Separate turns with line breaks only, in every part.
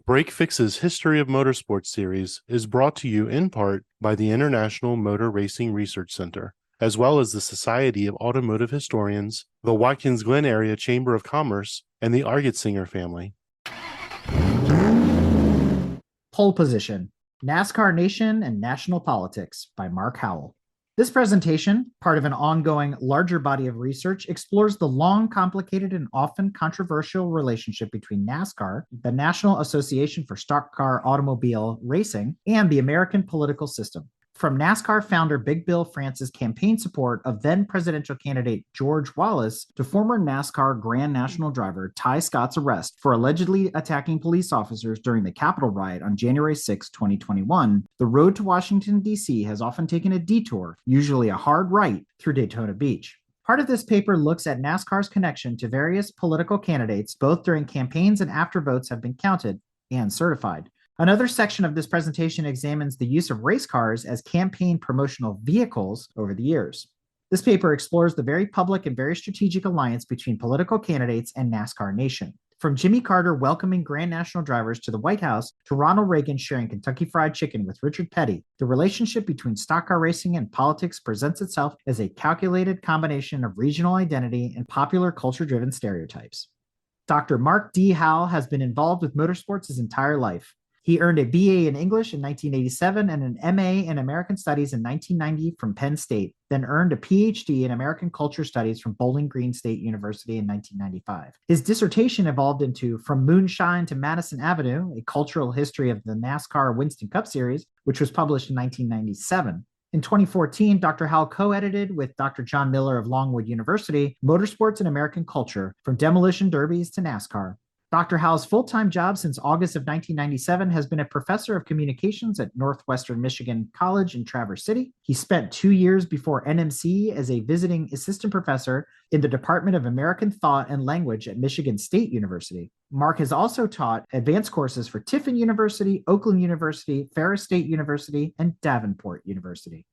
Break Fix's History of Motorsports series is brought to you in part by the International Motor Racing Research Center, as well as the Society of Automotive Historians, the Watkins Glen Area Chamber of Commerce, and the Argetsinger family.
Pole Position, NASCAR Nation and National Politics by Mark Howell. This presentation, part of an ongoing larger body of research, explores the long, complicated, and often controversial relationship between NASCAR, the National Association for Stock Car Automobile Racing, and the American political system. From NASCAR founder Big Bill France's campaign support of then presidential candidate George Wallace to former NASCAR Grand National driver Ty Scott's arrest for allegedly attacking police officers during the Capitol Riot on January 6, 2021, the road to Washington, D.C. has often taken a detour, usually a hard right, through Daytona Beach. Part of this paper looks at NASCAR's connection to various political candidates, both during campaigns and after votes have been counted and certified. Another section of this presentation examines the use of race cars as campaign promotional vehicles over the years. This paper explores the very public and very strategic alliance between political candidates and NASCAR Nation. From Jimmy Carter welcoming Grand National drivers to the White House to Ronald Reagan sharing Kentucky Fried Chicken with Richard Petty, the relationship between stock car racing and politics presents itself as a calculated combination of regional identity and popular culture-driven stereotypes. Dr. Mark D. Howell has been involved with motorsports his entire life. He earned a BA in English in 1987 and an MA in American Studies in 1990 from Penn State, then earned a PhD in American Culture Studies from Bowling Green State University in 1995. His dissertation evolved into From Moonshine to Madison Avenue, a cultural history of the NASCAR Winston Cup Series, which was published in 1997. In 2014, Dr. Howell co-edited with Dr. John Miller of Longwood University, Motorsports and American Culture, from demolition derbies to NASCAR. Dr. Howell's full-time job since August of 1997 has been a professor of communications at Northwestern Michigan College in Traverse City. He spent 2 years before NMC as a visiting assistant professor in the Department of American Thought and Language at Michigan State University. Mark has also taught advanced courses for Tiffin University, Oakland University, Ferris State University, and Davenport University.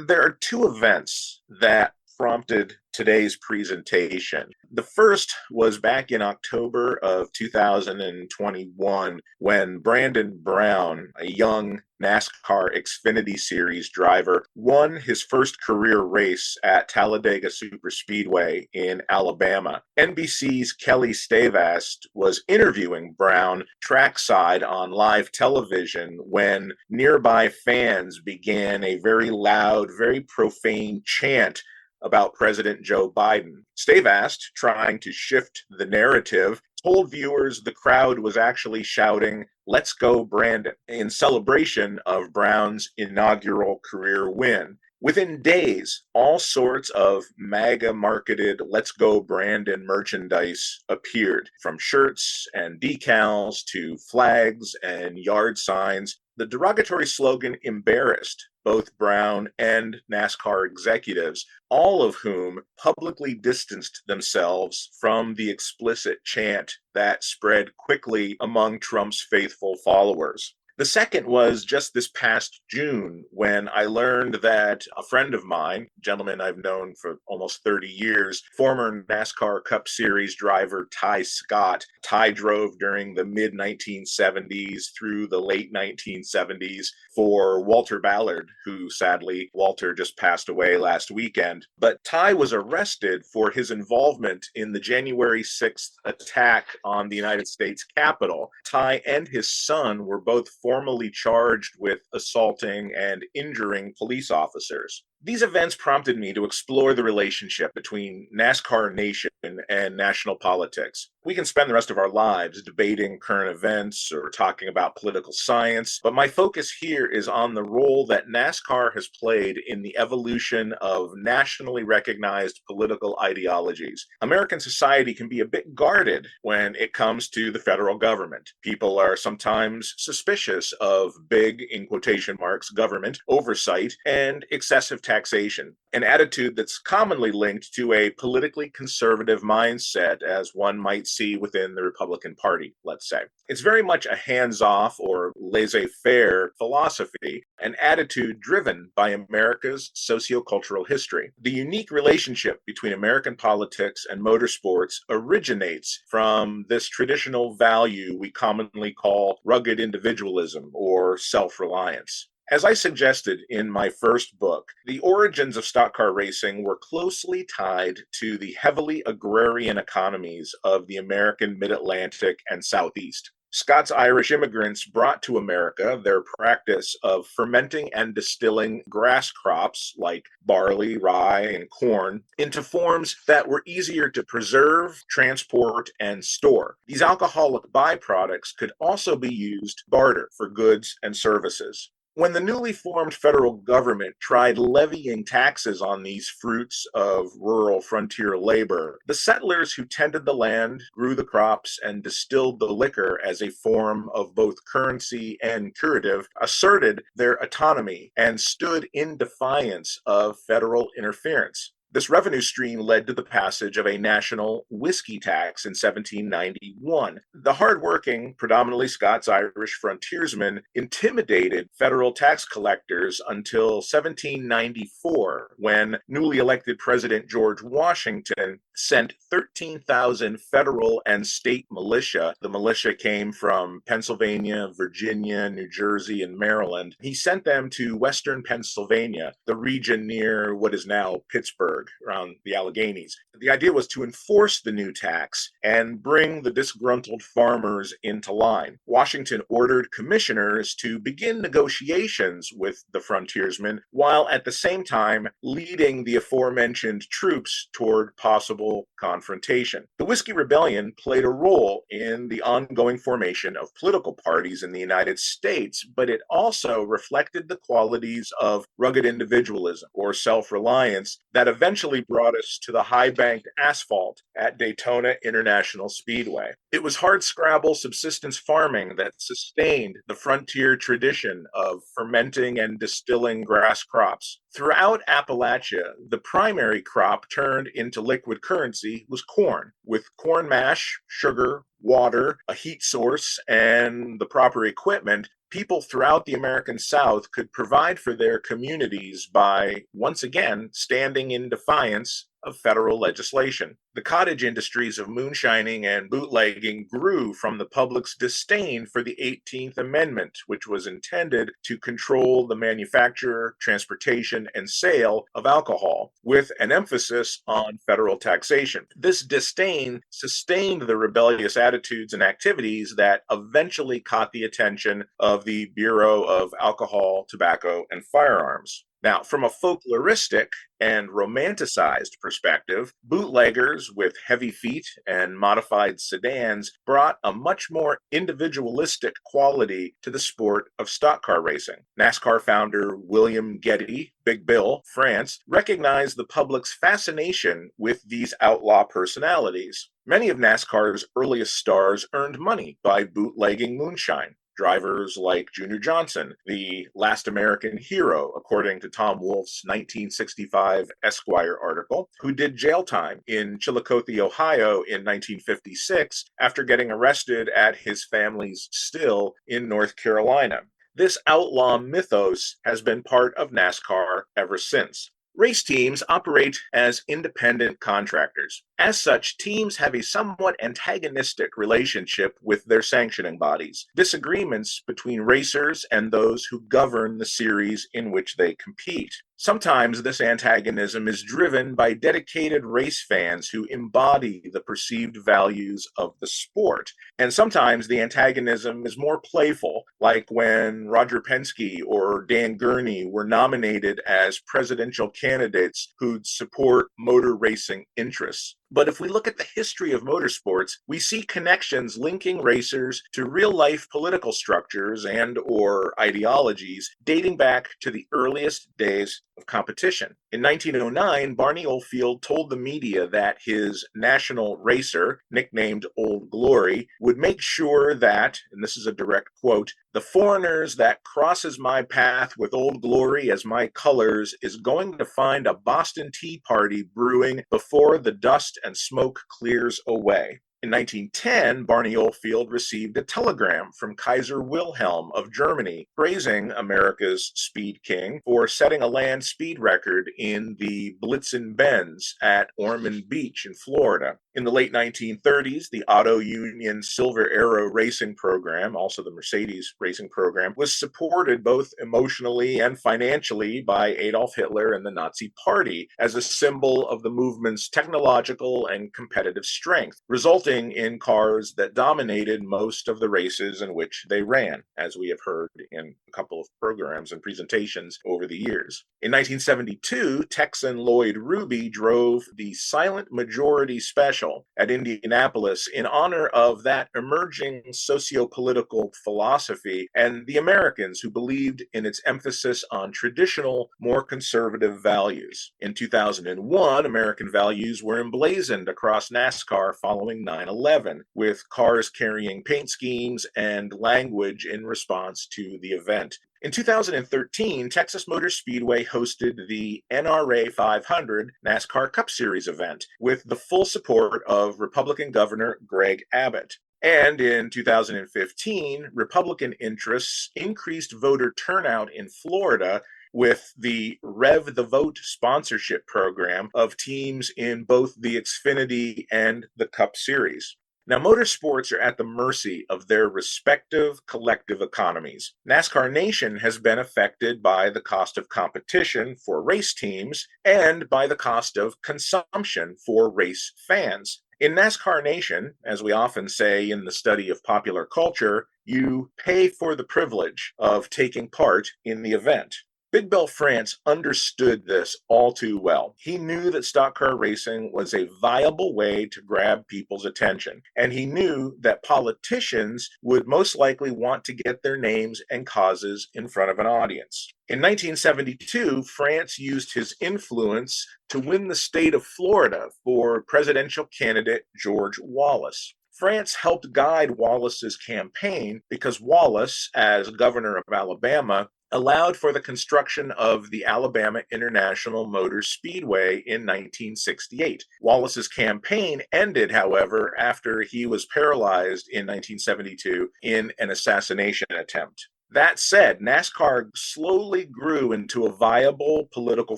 There are two events that prompted today's presentation. The first was back in October of 2021 when Brandon Brown, a young NASCAR Xfinity Series driver, won his first career race at Talladega Superspeedway in Alabama. NBC's Kelly Stavast was interviewing Brown trackside on live television when nearby fans began a very loud, very profane chant about President Joe Biden. Stavast, trying to shift the narrative, told viewers the crowd was actually shouting, "Let's go Brandon," in celebration of Brown's inaugural career win. Within days, all sorts of MAGA-marketed Let's Go Brandon merchandise appeared, from shirts and decals to flags and yard signs. The derogatory slogan embarrassed both Brown and NASCAR executives, all of whom publicly distanced themselves from the explicit chant that spread quickly among Trump's faithful followers. The second was just this past June when I learned that a friend of mine, a gentleman I've known for almost 30 years, former NASCAR Cup Series driver Ty Scott. Ty drove during the mid-1970s through the late 1970s for Walter Ballard, who sadly, Walter just passed away last weekend. But Ty was arrested for his involvement in the January 6th attack on the United States Capitol. Ty and his son were both formally charged with assaulting and injuring police officers. These events prompted me to explore the relationship between NASCAR Nation and national politics. We can spend the rest of our lives debating current events or talking about political science, but my focus here is on the role that NASCAR has played in the evolution of nationally recognized political ideologies. American society can be a bit guarded when it comes to the federal government. People are sometimes suspicious of big, in quotation marks, government oversight and excessive taxation, an attitude that's commonly linked to a politically conservative mindset, as one might see within the Republican Party, let's say. It's very much a hands-off or laissez-faire philosophy, an attitude driven by America's sociocultural history. The unique relationship between American politics and motorsports originates from this traditional value we commonly call rugged individualism or self-reliance. As I suggested in my first book, the origins of stock car racing were closely tied to the heavily agrarian economies of the American Mid-Atlantic and Southeast. Scots-Irish immigrants brought to America their practice of fermenting and distilling grass crops like barley, rye, and corn into forms that were easier to preserve, transport, and store. These alcoholic byproducts could also be used to barter for goods and services. When the newly formed federal government tried levying taxes on these fruits of rural frontier labor, the settlers who tended the land, grew the crops, and distilled the liquor as a form of both currency and curative asserted their autonomy and stood in defiance of federal interference. This revenue stream led to the passage of a national whiskey tax in 1791. The hardworking, predominantly Scots-Irish frontiersmen intimidated federal tax collectors until 1794, when newly elected President George Washington sent 13,000 federal and state militia. The militia came from Pennsylvania, Virginia, New Jersey, and Maryland. He sent them to western Pennsylvania, the region near what is now Pittsburgh, around the Alleghenies. The idea was to enforce the new tax and bring the disgruntled farmers into line. Washington ordered commissioners to begin negotiations with the frontiersmen, while at the same time leading the aforementioned troops toward possible confrontation. The Whiskey Rebellion played a role in the ongoing formation of political parties in the United States, but it also reflected the qualities of rugged individualism or self-reliance that eventually brought us to the high-banked asphalt at Daytona International Speedway. It was hardscrabble subsistence farming that sustained the frontier tradition of fermenting and distilling grass crops. Throughout Appalachia, the primary crop turned into liquid currency was corn, with corn mash, sugar, water, a heat source, and the proper equipment. People throughout the American South could provide for their communities by, once again, standing in defiance of federal legislation. The cottage industries of moonshining and bootlegging grew from the public's disdain for the 18th Amendment, which was intended to control the manufacture, transportation, and sale of alcohol, with an emphasis on federal taxation. This disdain sustained the rebellious attitudes and activities that eventually caught the attention of the Bureau of Alcohol, Tobacco, and Firearms. Now, from a folkloristic and romanticized perspective, bootleggers with heavy feet and modified sedans brought a much more individualistic quality to the sport of stock car racing. NASCAR founder William Getty, Big Bill, France, recognized the public's fascination with these outlaw personalities. Many of NASCAR's earliest stars earned money by bootlegging moonshine. Drivers like Junior Johnson, the last American hero, according to Tom Wolfe's 1965 Esquire article, who did jail time in Chillicothe, Ohio in 1956 after getting arrested at his family's still in North Carolina. This outlaw mythos has been part of NASCAR ever since. Race teams operate as independent contractors. As such, teams have a somewhat antagonistic relationship with their sanctioning bodies. Disagreements between racers and those who govern the series in which they compete. Sometimes this antagonism is driven by dedicated race fans who embody the perceived values of the sport. And sometimes the antagonism is more playful, like when Roger Penske or Dan Gurney were nominated as presidential candidates who'd support motor racing interests. But if we look at the history of motorsports, we see connections linking racers to real-life political structures and/or ideologies dating back to the earliest days of competition. In 1909, Barney Oldfield told the media that his national racer, nicknamed Old Glory, would make sure that, and this is a direct quote, "the foreigners that crosses my path with Old Glory as my colors is going to find a Boston Tea Party brewing before the dust and smoke clears away." In 1910, Barney Oldfield received a telegram from Kaiser Wilhelm of Germany praising America's Speed King for setting a land speed record in the Blitzen-Benz at Ormond Beach in Florida. In the late 1930s, the Auto Union Silver Arrow racing program, also the Mercedes racing program, was supported both emotionally and financially by Adolf Hitler and the Nazi Party as a symbol of the movement's technological and competitive strength, resulting in cars that dominated most of the races in which they ran, as we have heard in a couple of programs and presentations over the years. In 1972, Texan Lloyd Ruby drove the Silent Majority Special at Indianapolis in honor of that emerging sociopolitical philosophy and the Americans who believed in its emphasis on traditional, more conservative values. In 2001, American values were emblazoned across NASCAR following 9/11, with cars carrying paint schemes and language in response to the event. In 2013, Texas Motor Speedway hosted the NRA 500 NASCAR Cup Series event with the full support of Republican Governor Greg Abbott. And in 2015, Republican interests increased voter turnout in Florida with the Rev the Vote sponsorship program of teams in both the Xfinity and the Cup Series. Now, motorsports are at the mercy of their respective collective economies. NASCAR Nation has been affected by the cost of competition for race teams and by the cost of consumption for race fans. In NASCAR Nation, as we often say in the study of popular culture, you pay for the privilege of taking part in the event. Big Bill France understood this all too well. He knew that stock car racing was a viable way to grab people's attention, and he knew that politicians would most likely want to get their names and causes in front of an audience. In 1972, France used his influence to win the state of Florida for presidential candidate George Wallace. France helped guide Wallace's campaign because Wallace, as governor of Alabama, allowed for the construction of the Alabama International Motor Speedway in 1968. Wallace's campaign ended, however, after he was paralyzed in 1972 in an assassination attempt. That said, NASCAR slowly grew into a viable political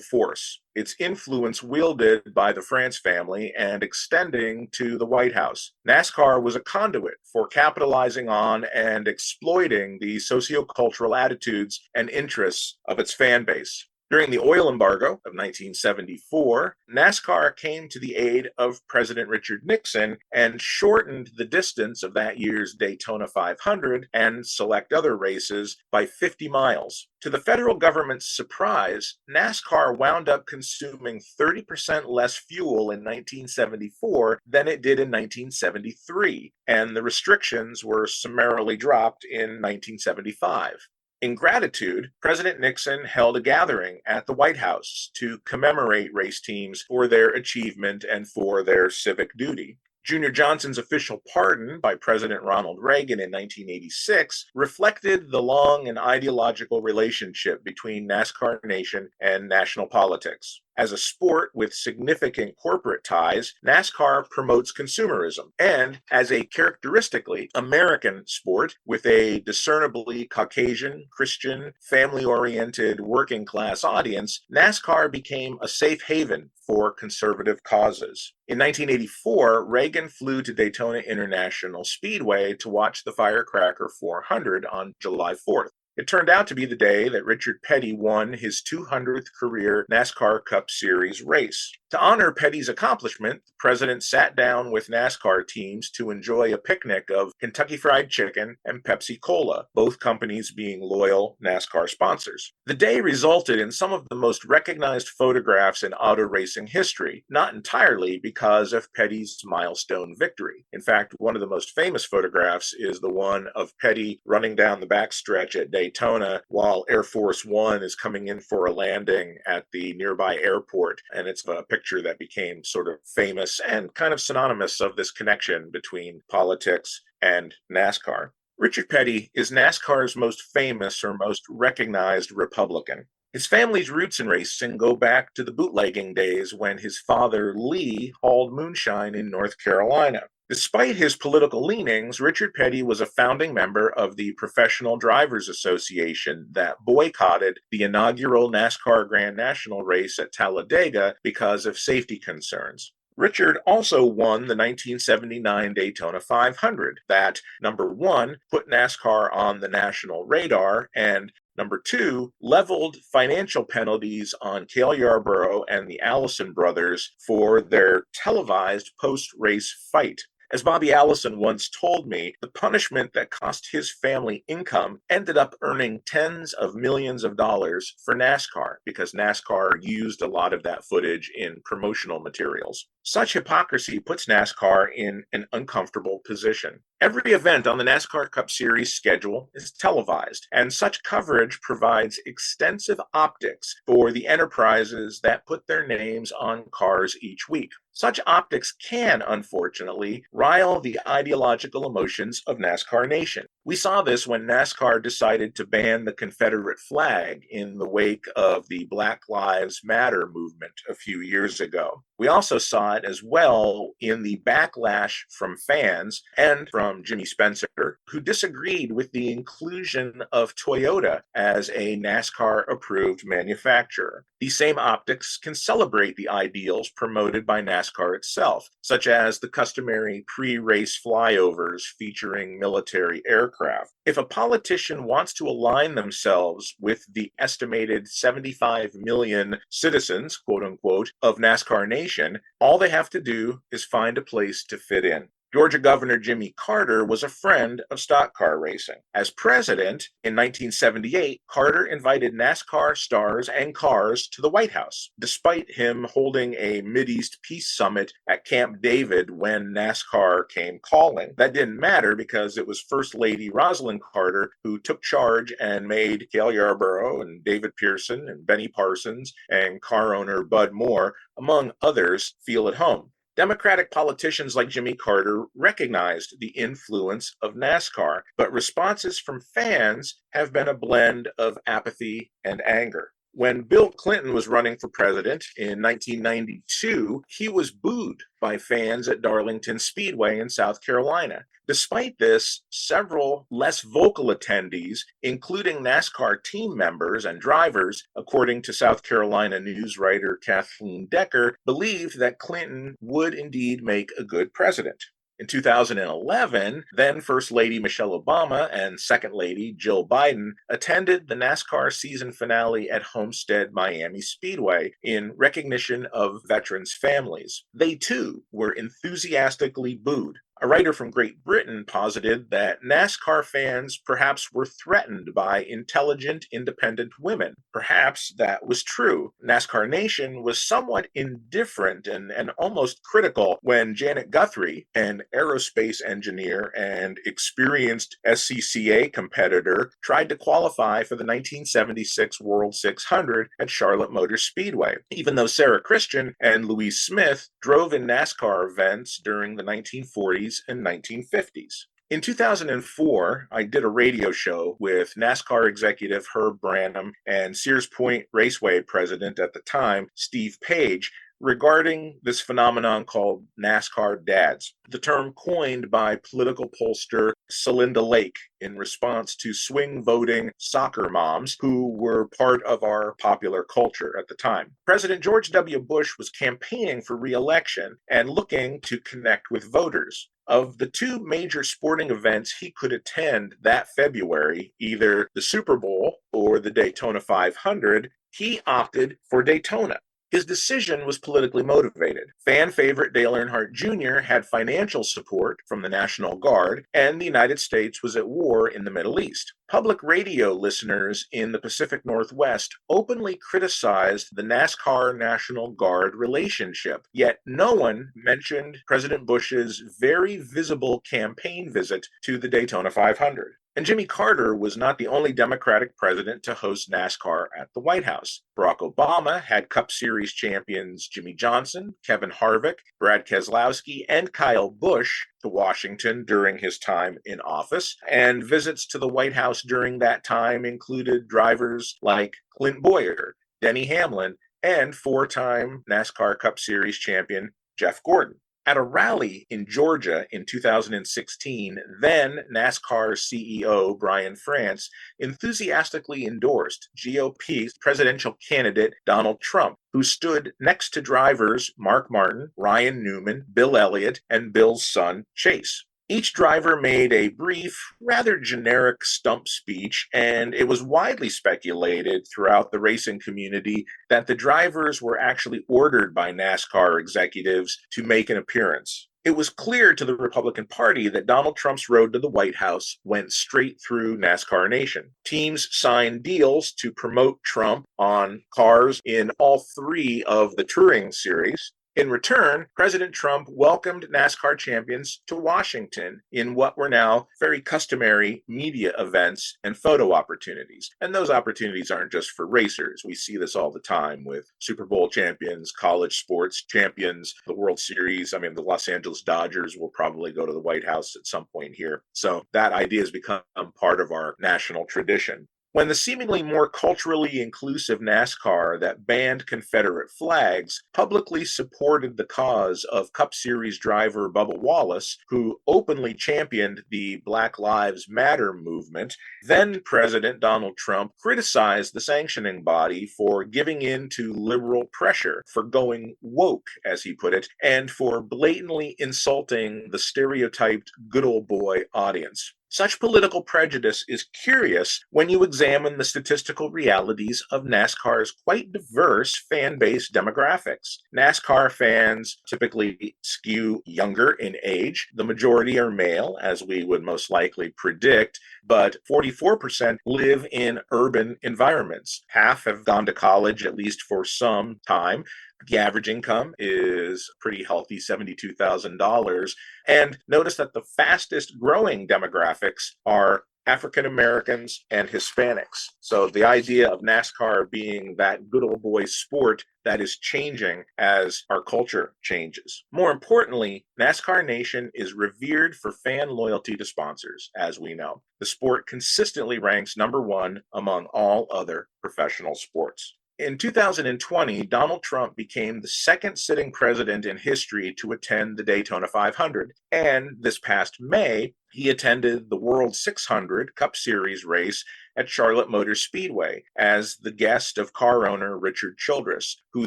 force, its influence wielded by the France family and extending to the White House. NASCAR was a conduit for capitalizing on and exploiting the sociocultural attitudes and interests of its fan base. During the oil embargo of 1974, NASCAR came to the aid of President Richard Nixon and shortened the distance of that year's Daytona 500 and select other races by 50 miles. To the federal government's surprise, NASCAR wound up consuming 30% less fuel in 1974 than it did in 1973, and the restrictions were summarily dropped in 1975. In gratitude, President Nixon held a gathering at the White House to commemorate race teams for their achievement and for their civic duty. Junior Johnson's official pardon by President Ronald Reagan in 1986 reflected the long and ideological relationship between NASCAR Nation and national politics. As a sport with significant corporate ties, NASCAR promotes consumerism, and as a characteristically American sport with a discernibly Caucasian, Christian, family-oriented, working-class audience, NASCAR became a safe haven for conservative causes. In 1984, Reagan flew to Daytona International Speedway to watch the Firecracker 400 on July 4th. It turned out to be the day that Richard Petty won his 200th career NASCAR Cup Series race. To honor Petty's accomplishment, the president sat down with NASCAR teams to enjoy a picnic of Kentucky Fried Chicken and Pepsi Cola, both companies being loyal NASCAR sponsors. The day resulted in some of the most recognized photographs in auto racing history, not entirely because of Petty's milestone victory. In fact, one of the most famous photographs is the one of Petty running down the backstretch at Daytona while Air Force One is coming in for a landing at the nearby airport, and it's a picture that became sort of famous and kind of synonymous of this connection between politics and NASCAR. Richard Petty is NASCAR's most famous or most recognized Republican. His family's roots in racing go back to the bootlegging days when his father, Lee, hauled moonshine in North Carolina. Despite his political leanings, Richard Petty was a founding member of the Professional Drivers Association that boycotted the inaugural NASCAR Grand National race at Talladega because of safety concerns. Richard also won the 1979 Daytona 500 that, number one, put NASCAR on the national radar, and number two, leveled financial penalties on Cale Yarborough and the Allison brothers for their televised post-race fight. As Bobby Allison once told me, the punishment that cost his family income ended up earning tens of millions of dollars for NASCAR because NASCAR used a lot of that footage in promotional materials. Such hypocrisy puts NASCAR in an uncomfortable position. Every event on the NASCAR Cup Series schedule is televised, and such coverage provides extensive optics for the enterprises that put their names on cars each week. Such optics can, unfortunately, rile the ideological emotions of NASCAR Nation. We saw this when NASCAR decided to ban the Confederate flag in the wake of the Black Lives Matter movement a few years ago. We also saw it as well in the backlash from fans and from Jimmy Spencer, who disagreed with the inclusion of Toyota as a NASCAR-approved manufacturer. These same optics can celebrate the ideals promoted by NASCAR itself, such as the customary pre-race flyovers featuring military aircraft. If a politician wants to align themselves with the estimated 75 million citizens, quote unquote, of NASCAR Nation, all they have to do is find a place to fit in. Georgia Governor Jimmy Carter was a friend of stock car racing. As president in 1978, Carter invited NASCAR stars and cars to the White House, despite him holding a Mideast peace summit at Camp David when NASCAR came calling. That didn't matter because it was First Lady Rosalind Carter who took charge and made Cale Yarborough and David Pearson and Benny Parsons and car owner Bud Moore, among others, feel at home. Democratic politicians like Jimmy Carter recognized the influence of NASCAR, but responses from fans have been a blend of apathy and anger. When Bill Clinton was running for president in 1992, he was booed by fans at Darlington Speedway in South Carolina. Despite this, several less vocal attendees, including NASCAR team members and drivers, according to South Carolina news writer Kathleen Decker, believed that Clinton would indeed make a good president. In 2011, then First Lady Michelle Obama and Second Lady Jill Biden attended the NASCAR season finale at Homestead Miami Speedway in recognition of veterans' families. They too were enthusiastically booed. A writer from Great Britain posited that NASCAR fans perhaps were threatened by intelligent, independent women. Perhaps that was true. NASCAR Nation was somewhat indifferent and almost critical when Janet Guthrie, an aerospace engineer and experienced SCCA competitor, tried to qualify for the 1976 World 600 at Charlotte Motor Speedway, even though Sarah Christian and Louise Smith drove in NASCAR events during the 1940s and 1950s. In 2004, I did a radio show with NASCAR executive Herb Branham and Sears Point Raceway president at the time, Steve Page, regarding this phenomenon called NASCAR dads, the term coined by political pollster Celinda Lake in response to swing voting soccer moms who were part of our popular culture at the time. President George W. Bush was campaigning for re-election and looking to connect with voters. Of the two major sporting events he could attend that February, either the Super Bowl or the Daytona 500, he opted for Daytona. His decision was politically motivated. Fan favorite Dale Earnhardt Jr. had financial support from the National Guard, and the United States was at war in the Middle East. Public radio listeners in the Pacific Northwest openly criticized the NASCAR National Guard relationship, yet no one mentioned President Bush's very visible campaign visit to the Daytona 500. And Jimmy Carter was not the only Democratic president to host NASCAR at the White House. Barack Obama had Cup Series champions Jimmy Johnson, Kevin Harvick, Brad Keselowski, and Kyle Busch to Washington during his time in office. And visits to the White House during that time included drivers like Clint Bowyer, Denny Hamlin, and four-time NASCAR Cup Series champion Jeff Gordon. At a rally in Georgia in 2016, then NASCAR CEO Brian France enthusiastically endorsed GOP presidential candidate Donald Trump, who stood next to drivers Mark Martin, Ryan Newman, Bill Elliott, and Bill's son Chase. Each driver made a brief, rather generic stump speech, and it was widely speculated throughout the racing community that the drivers were actually ordered by NASCAR executives to make an appearance. It was clear to the Republican Party that Donald Trump's road to the White House went straight through NASCAR Nation. Teams signed deals to promote Trump on cars in all three of the Touring Series. In return, President Trump welcomed NASCAR champions to Washington in what were now very customary media events and photo opportunities. And those opportunities aren't just for racers. We see this all the time with Super Bowl champions, college sports champions, the World Series. The Los Angeles Dodgers will probably go to the White House at some point here. So that idea has become part of our national tradition. When the seemingly more culturally inclusive NASCAR that banned Confederate flags publicly supported the cause of Cup Series driver Bubba Wallace, who openly championed the Black Lives Matter movement, then President Donald Trump criticized the sanctioning body for giving in to liberal pressure, for going woke, as he put it, and for blatantly insulting the stereotyped good old boy audience. Such political prejudice is curious when you examine the statistical realities of NASCAR's quite diverse fan base demographics. NASCAR fans typically skew younger in age. The majority are male, as we would most likely predict, but 44% live in urban environments. Half have gone to college at least for some time. The average income is pretty healthy, $72,000. And notice that the fastest growing demographics are African Americans and Hispanics. So the idea of NASCAR being that good old boy sport that is changing as our culture changes. More importantly, NASCAR Nation is revered for fan loyalty to sponsors, as we know. The sport consistently ranks number one among all other professional sports. In 2020, Donald Trump became the second sitting president in history to attend the Daytona 500. And this past May, he attended the World 600 Cup Series race at Charlotte Motor Speedway as the guest of car owner Richard Childress, who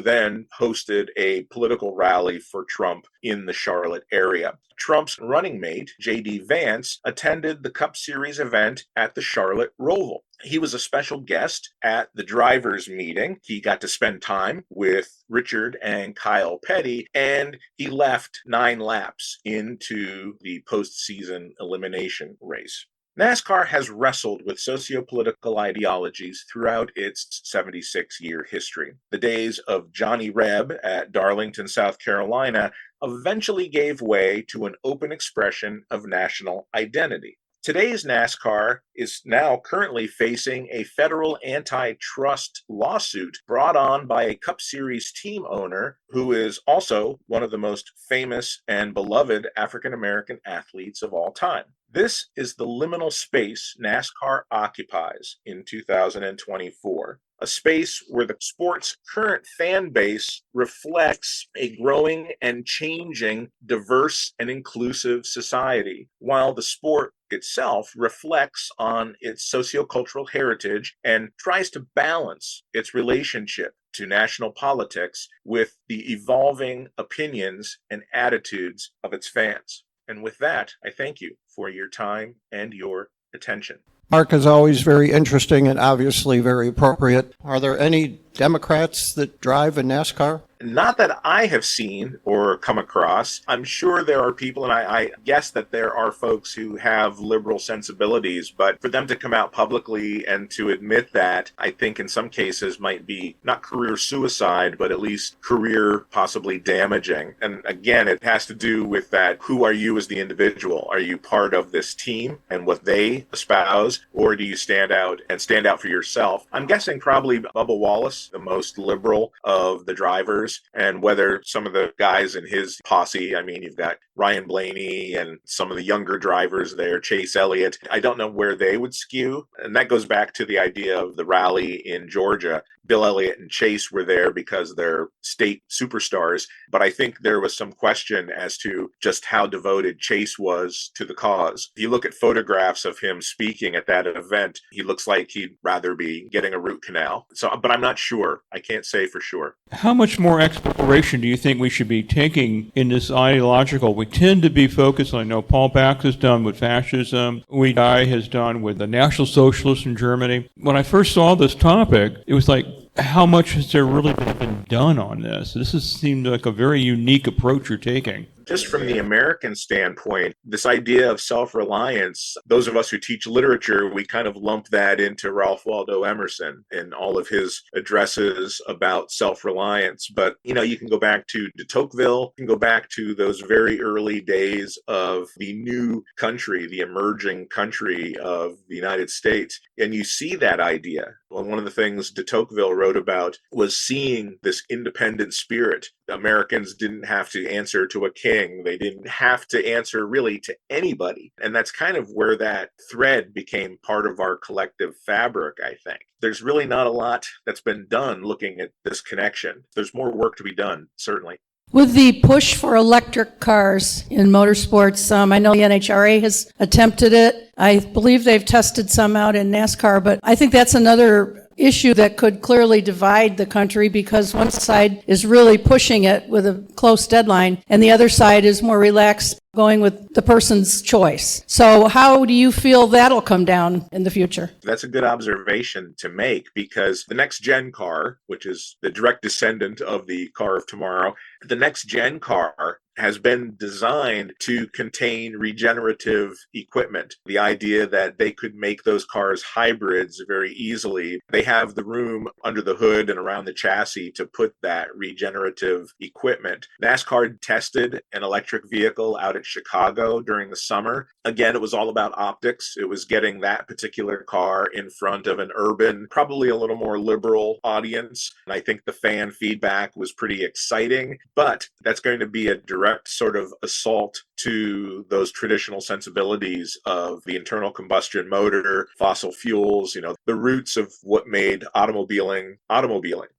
then hosted a political rally for Trump in the Charlotte area. Trump's running mate, J.D. Vance, attended the Cup Series event at the Charlotte Roval. He was a special guest at the drivers' meeting. He got to spend time with Richard and Kyle Petty, and he left 9 laps into the postseason elimination race. NASCAR has wrestled with sociopolitical ideologies throughout its 76-year history. The days of Johnny Reb at Darlington, South Carolina, eventually gave way to an open expression of national identity. Today's NASCAR is now currently facing a federal antitrust lawsuit brought on by a Cup Series team owner who is also one of the most famous and beloved African-American athletes of all time. This is the liminal space NASCAR occupies in 2024. A space where the sport's current fan base reflects a growing and changing diverse and inclusive society, while the sport itself reflects on its sociocultural heritage and tries to balance its relationship to national politics with the evolving opinions and attitudes of its fans. And with that, I thank you for your time and your attention.
Mark is always very interesting and obviously very appropriate. Are there any Democrats that drive in NASCAR?
Not that I have seen or come across. I'm sure there are people, and I guess that there are folks who have liberal sensibilities, but for them to come out publicly and to admit that, I think in some cases might be not career suicide, but at least career possibly damaging. And again, it has to do with that. Who are you as the individual? Are you part of this team and what they espouse, or do you stand out for yourself? I'm guessing probably Bubba Wallace, the most liberal of the drivers, and whether some of the guys in his posse, I mean, you've got Ryan Blaney and some of the younger drivers there, Chase Elliott, I don't know where they would skew. And that goes back to the idea of the rally in Georgia. Bill Elliott and Chase were there because they're state superstars, but I think there was some question as to just how devoted Chase was to the cause. If you look at photographs of him speaking at that event, he looks like he'd rather be getting a root canal. But I'm not sure. I can't say for sure.
How much more exploration do you think we should be taking in this ideological? We tend to be focused on, I know Paul Bax has done with fascism, Uli Guy has done with the National Socialists in Germany. When I first saw this topic, it was like, how much has there really been done on this? This seemed like a very unique approach you're taking.
Just from the American standpoint, this idea of self-reliance, those of us who teach literature, we kind of lump that into Ralph Waldo Emerson and all of his addresses about self-reliance. But, you can go back to de Tocqueville, you can go back to those very early days of the new country, the emerging country of the United States. And you see that idea. Well, one of the things de Tocqueville wrote about was seeing this independent spirit. Americans didn't have to answer to a king. They didn't have to answer really to anybody. And that's kind of where that thread became part of our collective fabric, I think. There's really not a lot that's been done looking at this connection. There's more work to be done, certainly.
With the push for electric cars in motorsports, I know the NHRA has attempted it. I believe they've tested some out in NASCAR, but I think that's another issue that could clearly divide the country, because one side is really pushing it with a close deadline and the other side is more relaxed, going with the person's choice. So how do you feel that'll come down in the future?
That's a good observation to make, because the next gen car, which is the direct descendant of the car of tomorrow, the next gen car has been designed to contain regenerative equipment. The idea that they could make those cars hybrids very easily. They have the room under the hood and around the chassis to put that regenerative equipment. NASCAR tested an electric vehicle out at Chicago during the summer. Again, it was all about optics. It was getting that particular car in front of an urban, probably a little more liberal audience. And I think the fan feedback was pretty exciting, but that's going to be a direct sort of assault to those traditional sensibilities of the internal combustion motor, fossil fuels, the roots of what made automobiling.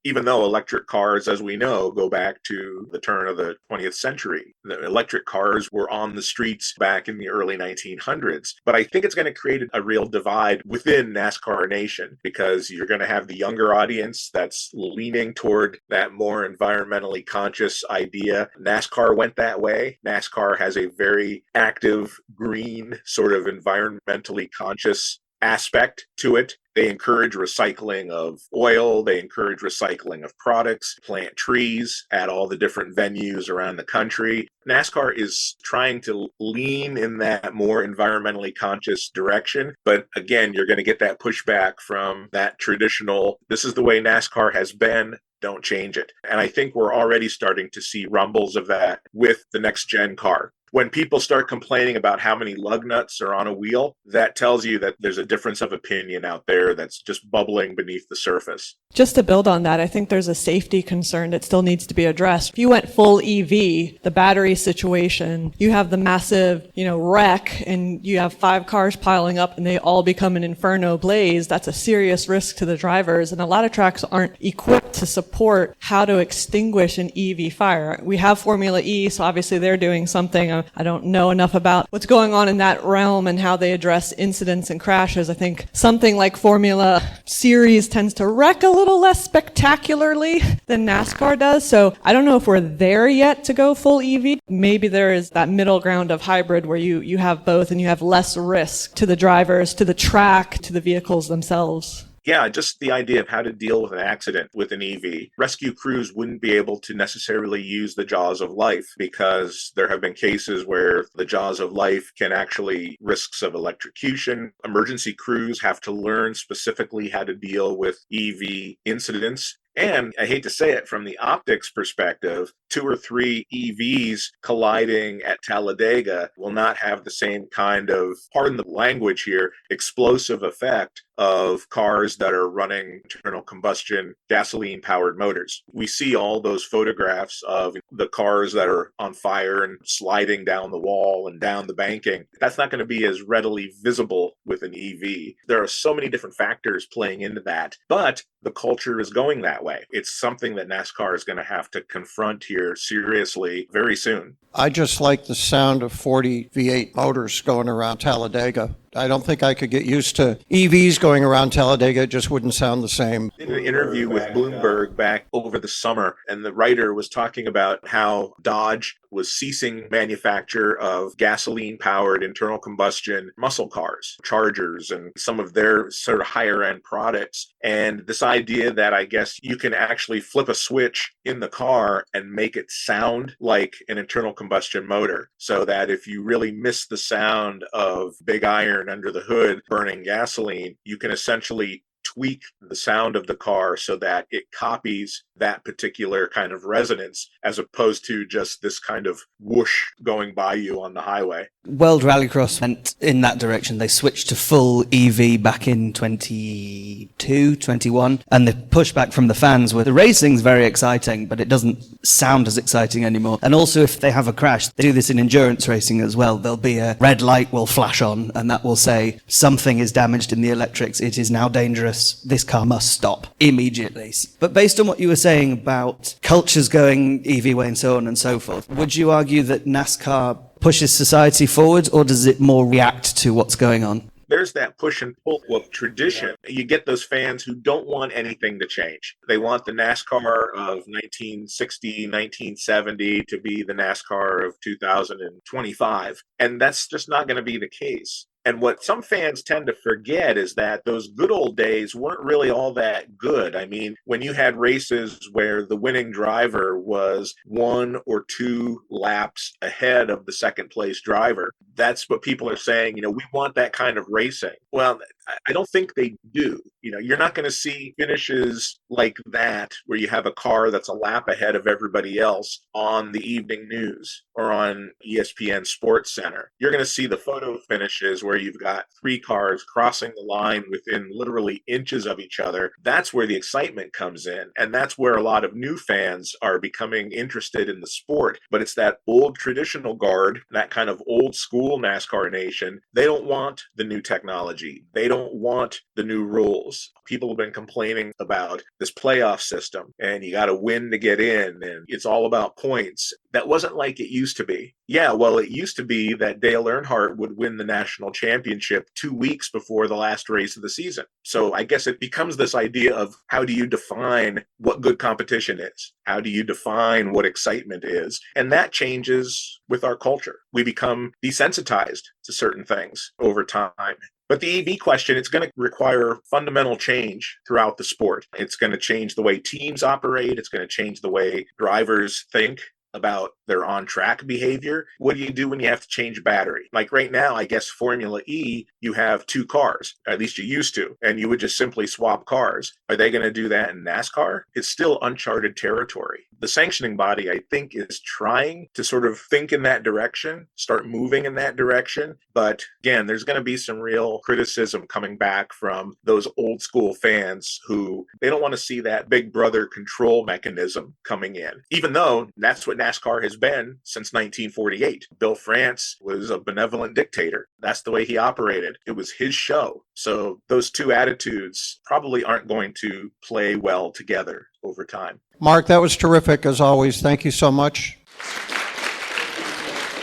Even though electric cars, as we know, go back to the turn of the 20th century. The electric cars were on the streets back in the early 1900s. But I think it's going to create a real divide within NASCAR Nation, because you're going to have the younger audience that's leaning toward that more environmentally conscious idea. NASCAR went that way. NASCAR has a very active, green, sort of environmentally conscious aspect to it. They encourage recycling of oil. They encourage recycling of products, plant trees at all the different venues around the country. NASCAR is trying to lean in that more environmentally conscious direction. But again, you're going to get that pushback from that traditional, this is the way NASCAR has been, don't change it. And I think we're already starting to see rumbles of that with the next gen car. When people start complaining about how many lug nuts are on a wheel, that tells you that there's a difference of opinion out there that's just bubbling beneath the surface.
Just to build on that, I think there's a safety concern that still needs to be addressed. If you went full EV, the battery situation, you have the massive, wreck, and you have 5 cars piling up and they all become an inferno blaze. That's a serious risk to the drivers. And a lot of tracks aren't equipped to support how to extinguish an EV fire. We have Formula E, so obviously they're doing something I don't know enough about what's going on in that realm and how they address incidents and crashes. I think something like Formula Series tends to wreck a little less spectacularly than NASCAR does. So I don't know if we're there yet to go full EV. Maybe there is that middle ground of hybrid where you have both and you have less risk to the drivers, to the track, to the vehicles themselves.
Yeah, just the idea of how to deal with an accident with an EV. Rescue crews wouldn't be able to necessarily use the jaws of life because there have been cases where the jaws of life can actually risks of electrocution. Emergency crews have to learn specifically how to deal with EV incidents. And I hate to say it, from the optics perspective, 2 or 3 EVs colliding at Talladega will not have the same kind of, pardon the language here, explosive effect of cars that are running internal combustion gasoline powered motors. We see all those photographs of the cars that are on fire and sliding down the wall and down the banking. That's not going to be as readily visible with an EV. There are so many different factors playing into that, but the culture is going that way. It's something that NASCAR is going to have to confront here seriously very soon.
I just like the sound of 40 V8 motors going around Talladega. I don't think I could get used to EVs going around Talladega. It just wouldn't sound the same.
In an interview with Bloomberg back over the summer, and the writer was talking about how Dodge was ceasing manufacture of gasoline-powered internal combustion muscle cars, Chargers, and some of their sort of higher-end products. And this idea that I guess you can actually flip a switch in the car and make it sound like an internal combustion motor, so that if you really miss the sound of big iron under the hood burning gasoline, you can essentially tweak the sound of the car so that it copies that particular kind of resonance as opposed to just this kind of whoosh going by you on the highway.
World Rallycross went in that direction. They switched to full EV back in 22, 21, and the pushback from the fans were the racing's very exciting, but it doesn't sound as exciting anymore. And also if they have a crash, they do this in endurance racing as well. There'll be a red light will flash on and that will say something is damaged in the electrics. It is now dangerous. This car must stop immediately. But based on what you were saying about cultures going EV way and so on and so forth, would you argue that NASCAR pushes society forward, or does it more react to what's going on?
There's that push and pull of tradition. You get those fans who don't want anything to change. They want the NASCAR of 1960, 1970 to be the NASCAR of 2025. And that's just not going to be the case. And what some fans tend to forget is that those good old days weren't really all that good. I mean, when you had races where the winning driver was 1 or 2 laps ahead of the second place driver, that's what people are saying, we want that kind of racing. Well, I don't think they do. You're not going to see finishes like that where you have a car that's a lap ahead of everybody else on the evening news or on ESPN Sports Center. You're going to see the photo finishes where you've got 3 cars crossing the line within literally inches of each other. That's where the excitement comes in. And that's where a lot of new fans are becoming interested in the sport. But it's that old traditional guard, that kind of old school NASCAR nation. They don't want the new technology. They don't want the new rules. People have been complaining about this playoff system and you got to win to get in and it's all about points. That wasn't like it used to be. Yeah, well, it used to be that Dale Earnhardt would win the national championship 2 weeks before the last race of the season. So I guess it becomes this idea of how do you define what good competition is? How do you define what excitement is? And that changes with our culture. We become desensitized to certain things over time. But the EV question, it's going to require fundamental change throughout the sport. It's going to change the way teams operate. It's going to change the way drivers think about their on-track behavior. What do you do when you have to change battery? Like right now, I guess Formula E, you have 2 cars, at least you used to, and you would just simply swap cars. Are they going to do that in NASCAR? It's still uncharted territory. The sanctioning body, I think, is trying to sort of think in that direction, start moving in that direction. But again, there's going to be some real criticism coming back from those old school fans who they don't want to see that big brother control mechanism coming in, even though that's what NASCAR has been since 1948. Bill France was a benevolent dictator. That's the way he operated. It was his show. So those 2 attitudes probably aren't going to play well together over time.
Mark, that was terrific as always. Thank you so much.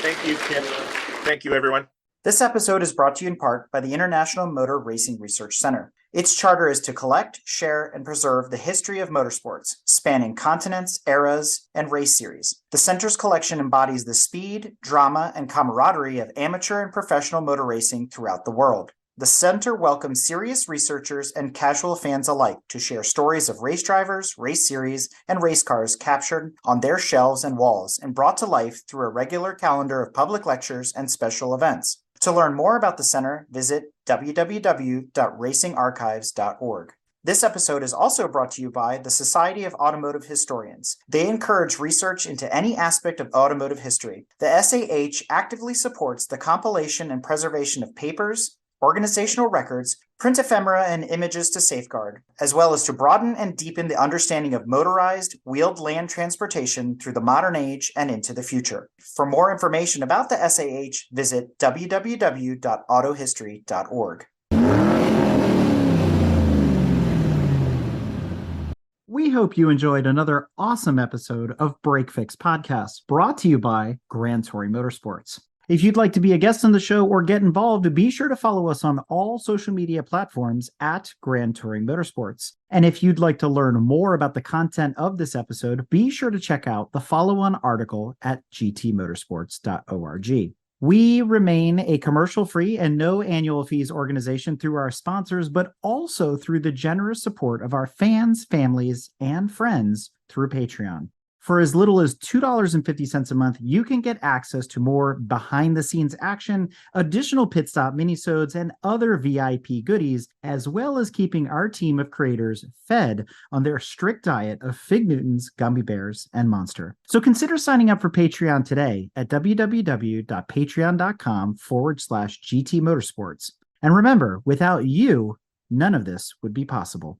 Thank Thank you, Kim. Thank you, everyone.
This episode is brought to you in part by the International Motor Racing Research Center. Its charter is to collect, share, and preserve the history of motorsports, spanning continents, eras, and race series. The center's collection embodies the speed, drama, and camaraderie of amateur and professional motor racing throughout the world. The center welcomes serious researchers and casual fans alike to share stories of race drivers, race series, and race cars captured on their shelves and walls and brought to life through a regular calendar of public lectures and special events. To learn more about the center, visit www.racingarchives.org. This episode is also brought to you by the Society of Automotive Historians. They encourage research into any aspect of automotive history. The SAH actively supports the compilation and preservation of papers, organizational records, print ephemera, and images to safeguard, as well as to broaden and deepen the understanding of motorized, wheeled land transportation through the modern age and into the future. For more information about the SAH, visit www.autohistory.org. We hope you enjoyed another awesome episode of Break Fix Podcast, brought to you by Grand Touring Motorsports. If you'd like to be a guest on the show or get involved, be sure to follow us on all social media platforms at Grand Touring Motorsports. And if you'd like to learn more about the content of this episode, be sure to check out the follow-on article at gtmotorsports.org. We remain a commercial-free and no annual fees organization through our sponsors, but also through the generous support of our fans, families, and friends through Patreon. For as little as $2.50 a month, you can get access to more behind-the-scenes action, additional pit stop minisodes, and other VIP goodies, as well as keeping our team of creators fed on their strict diet of Fig Newtons, gummy bears, and Monster. So consider signing up for Patreon today at www.patreon.com/GT Motorsports. And remember, without you, none of this would be possible.